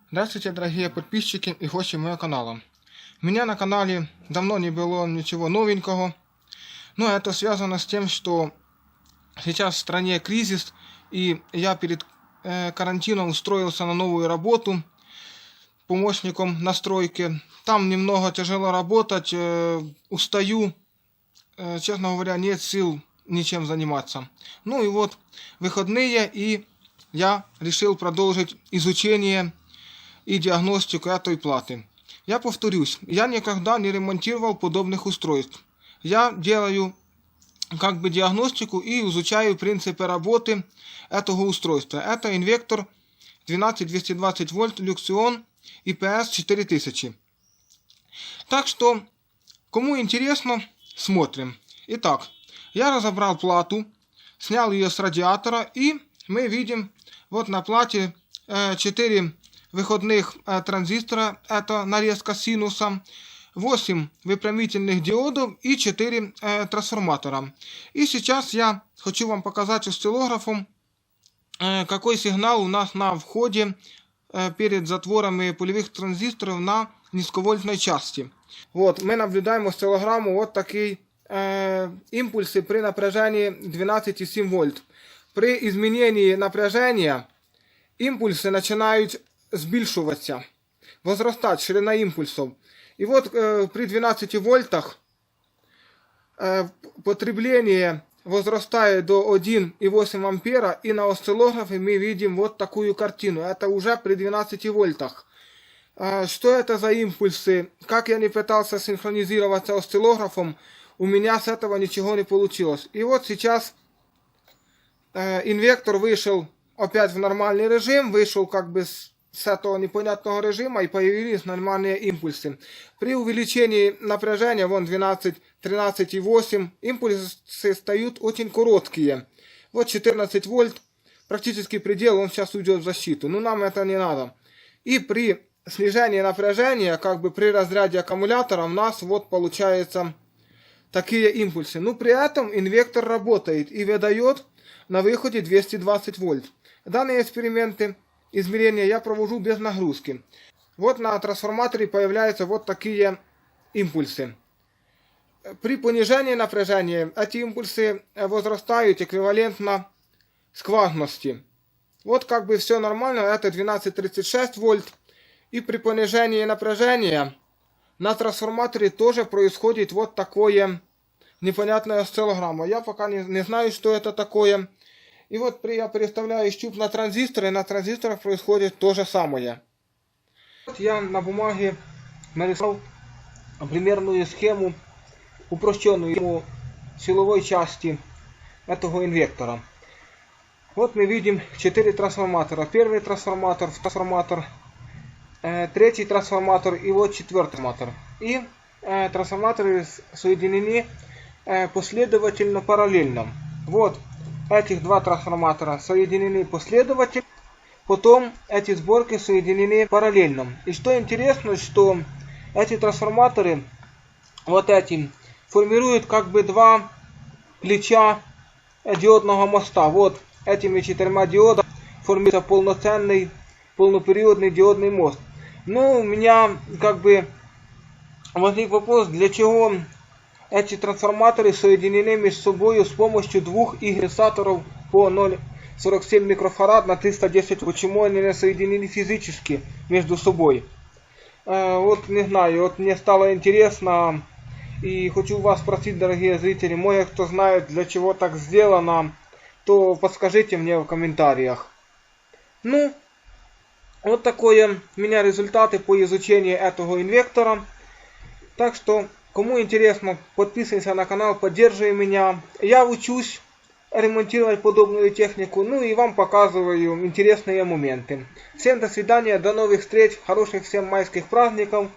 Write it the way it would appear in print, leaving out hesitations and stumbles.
Здравствуйте, дорогие подписчики и гости моего канала. У меня на канале давно не было ничего новенького, но это связано с тем, что сейчас в стране кризис, и я перед карантином устроился на новую работу помощником на стройке. Там немного тяжело работать, устаю, честно говоря, нет сил ничем заниматься. Ну и вот выходные, и я решил продолжить изучение и диагностику этой платы. Я повторюсь, я никогда не ремонтировал подобных устройств. Я делаю как бы диагностику и изучаю принципы работы этого устройства. Это инвектор 12220 вольт Luxeon IPS 4000. Так что, кому интересно, смотрим. Итак, я разобрал плату, снял ее с радиатора, и мы видим вот на плате 4 выходных транзистора, это нарезка синуса, 8 выпрямительных диодов и 4 трансформатора. И сейчас я хочу вам показать осциллографом, какой сигнал у нас на входе перед затворами полевых транзисторов на низковольтной части. Вот, мы наблюдаем осциллограмму, вот такие импульсы при напряжении 12,7 вольт. При изменении напряжения импульсы начинают збільшуватися, возрастать ширина импульсов. И вот при 12 вольтах потребление возрастает до 1,8 ампера, и на осциллографе мы видим вот такую картину. Это уже при 12 вольтах. Что это за импульсы? Как я не пытался синхронизироваться осциллографом, у меня с этого ничего не получилось. И вот сейчас инвектор вышел опять в нормальный режим, вышел как бы с этого непонятного режима, и появились нормальные импульсы. При увеличении напряжения, вон 12, 13,8, импульсы стают очень короткие. Вот 14 вольт, практически предел, он сейчас уйдет в защиту. Но нам это не надо. И при снижении напряжения, как бы при разряде аккумулятора, у нас вот получается такие импульсы. Но при этом инвектор работает и выдает на выходе 220 вольт. Данные эксперименты, измерения я провожу без нагрузки. Вот на трансформаторе появляются вот такие импульсы. При понижении напряжения эти импульсы возрастают эквивалентно скважности. Вот как бы все нормально, это 12,36 вольт. И при понижении напряжения на трансформаторе тоже происходит вот такое непонятная осциллограмма. Я пока не знаю, что это такое. И вот я переставляю щуп на транзисторы, и на транзисторах происходит то же самое. Вот я на бумаге нарисовал примерную схему, упрощенную силовой части этого инвектора. Вот мы видим 4 трансформатора. Первый трансформатор, второй трансформатор, третий трансформатор и вот четвертый трансформатор. И трансформаторы соединены последовательно, параллельно. Вот этих два трансформатора соединены последовательно, потом эти сборки соединены параллельно. И что интересно, что эти трансформаторы, вот эти, формируют как бы два плеча диодного моста. Вот этими 4 диодами формируется полноценный, полнопериодный диодный мост. Но у меня как бы возник вопрос, для чего эти трансформаторы соединены между собой с помощью двух игнисаторов по 0,47 микрофарад на 310. Почему они не соединены физически между собой? Вот не знаю, вот мне стало интересно, и хочу вас спросить, дорогие зрители, может, кто знает, для чего так сделано, то подскажите мне в комментариях. Ну, вот такое у меня результаты по изучению этого инвектора. Так что, кому интересно, подписывайся на канал, поддерживай меня. Я учусь ремонтировать подобную технику, ну и вам показываю интересные моменты. Всем до свидания, до новых встреч, хороших всем майских праздников.